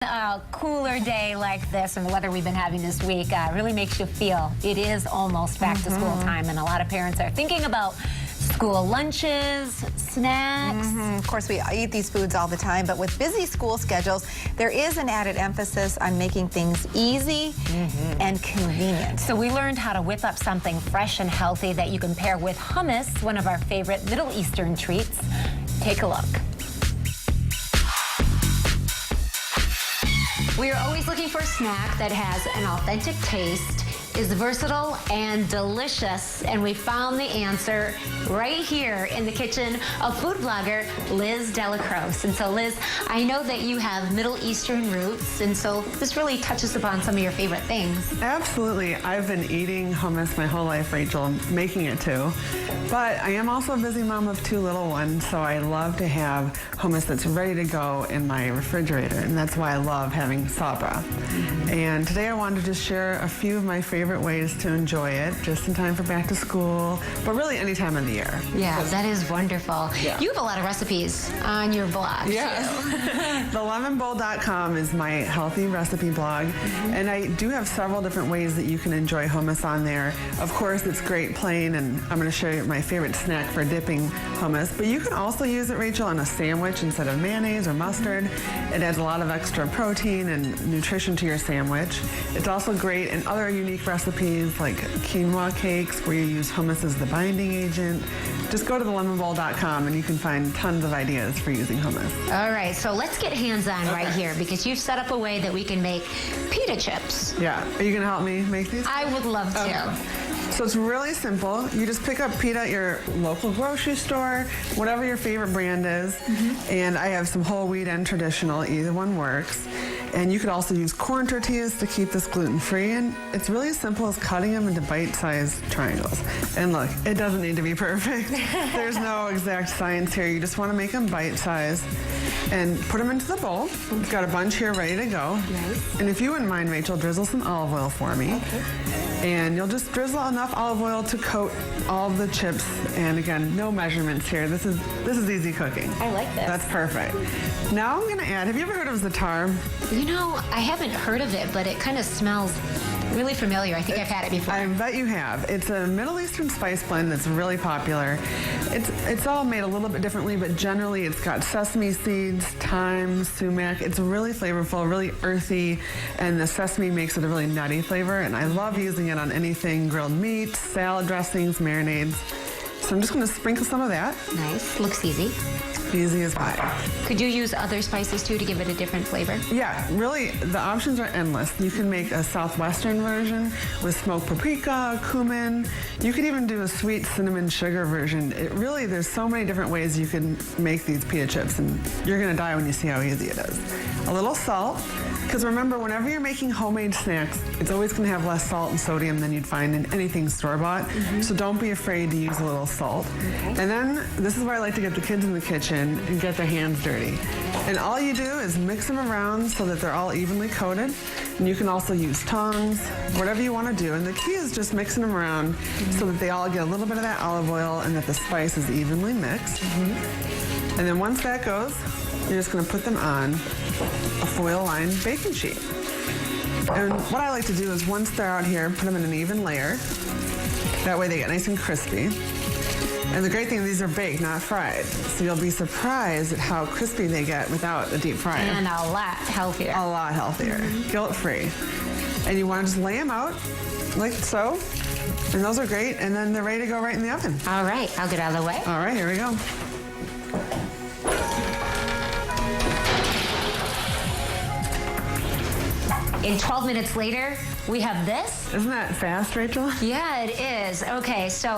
A cooler day like this and the weather we've been having this week really makes you feel it is almost back to school time, and a lot of parents are thinking about school lunches, snacks. Of course, we eat these foods all the time, but with busy school schedules, there is an added emphasis on making things easy and convenient. So we learned how to whip up something fresh and healthy that you can pair with hummus, one of our favorite Middle Eastern treats. Take a look. We are always looking for a snack that has an authentic taste, is versatile and delicious, and we found the answer right here in the kitchen of food blogger Liz Delacroce. And so Liz, I know that you have Middle Eastern roots, and so this really touches upon some of your favorite things. Absolutely. I've been eating hummus my whole life, Rachel, and making it too. But I am also a busy mom of 2 little ones, so I love to have hummus that's ready to go in my refrigerator, and that's why I love having Za'Atar. And today I wanted to just share a few of my favorite ways to enjoy it, just in time for back to school, but really any time of the year. Yeah, that is wonderful. Yeah. You have a lot of recipes on your blog. Yeah. TheLemonBowl.com is my healthy recipe blog, and I do have several different ways that you can enjoy hummus on there. Of course, it's great plain, and I'm going to show you my favorite snack for dipping hummus, but you can also use it, Rachel, in a sandwich instead of mayonnaise or mustard. It adds a lot of extra protein and nutrition to your sandwich. It's also great in other unique recipes like quinoa cakes where you use hummus as the binding agent. Just go to TheLemonBowl.com and you can find tons of ideas for using hummus. All right, so let's get hands-on right here, because you've set up a way that we can make pita chips. Yeah, are you going to help me make these? I would love to. Okay. So it's really simple. You just pick up pita at your local grocery store, whatever your favorite brand is. And I have some whole wheat and traditional, either one works. And you could also use corn tortillas to keep this gluten-free. And it's really as simple as cutting them into bite-sized triangles. And look, it doesn't need to be perfect. There's no exact science here. You just want to make them bite-sized and put them into the bowl. We've got a bunch here ready to go. Nice. And if you wouldn't mind, Rachel, drizzle some olive oil for me. Okay. And you'll just drizzle enough olive oil to coat all of the chips. And again, no measurements here. This is easy cooking. I like this. That's perfect. Now I'm going to add, have you ever heard of Za'Atar? You know, I haven't heard of it, but it kind of smells really familiar. I think I've had it before. I bet you have. It's a Middle Eastern spice blend that's really popular. It's all made a little bit differently, but generally it's got sesame seeds, thyme, sumac. It's really flavorful, really earthy, and the sesame makes it a really nutty flavor, and I love using it on anything, grilled meats, salad dressings, marinades. So I'm just going to sprinkle some of that. Nice. Looks easy. Easy as pie. Could you use other spices too to give it a different flavor? Yeah, really, the options are endless. You can make a southwestern version with smoked paprika, cumin. You could even do a sweet cinnamon sugar version. There's so many different ways you can make these pita chips, and you're gonna die when you see how easy it is. A little salt, because remember, whenever you're making homemade snacks, it's always gonna have less salt and sodium than you'd find in anything store-bought. So don't be afraid to use a little salt. And then, this is where I like to get the kids in the kitchen and get their hands dirty. And all you do is mix them around so that they're all evenly coated. And you can also use tongs, whatever you want to do. And the key is just mixing them around so that they all get a little bit of that olive oil and that the spice is evenly mixed. And then once that goes, you're just going to put them on a foil-lined baking sheet. And what I like to do is once they're out here, put them in an even layer. That way they get nice and crispy. And the great thing, these are baked, not fried. So you'll be surprised at how crispy they get without a deep fryer. And a lot healthier. A lot healthier. Guilt-free. And you want to just lay them out like so. And those are great. And then they're ready to go right in the oven. All right, I'll get out of the way. All right, here we go. And 12 minutes later, we have this. Isn't that fast, Rachel? Yeah, it is. Okay, so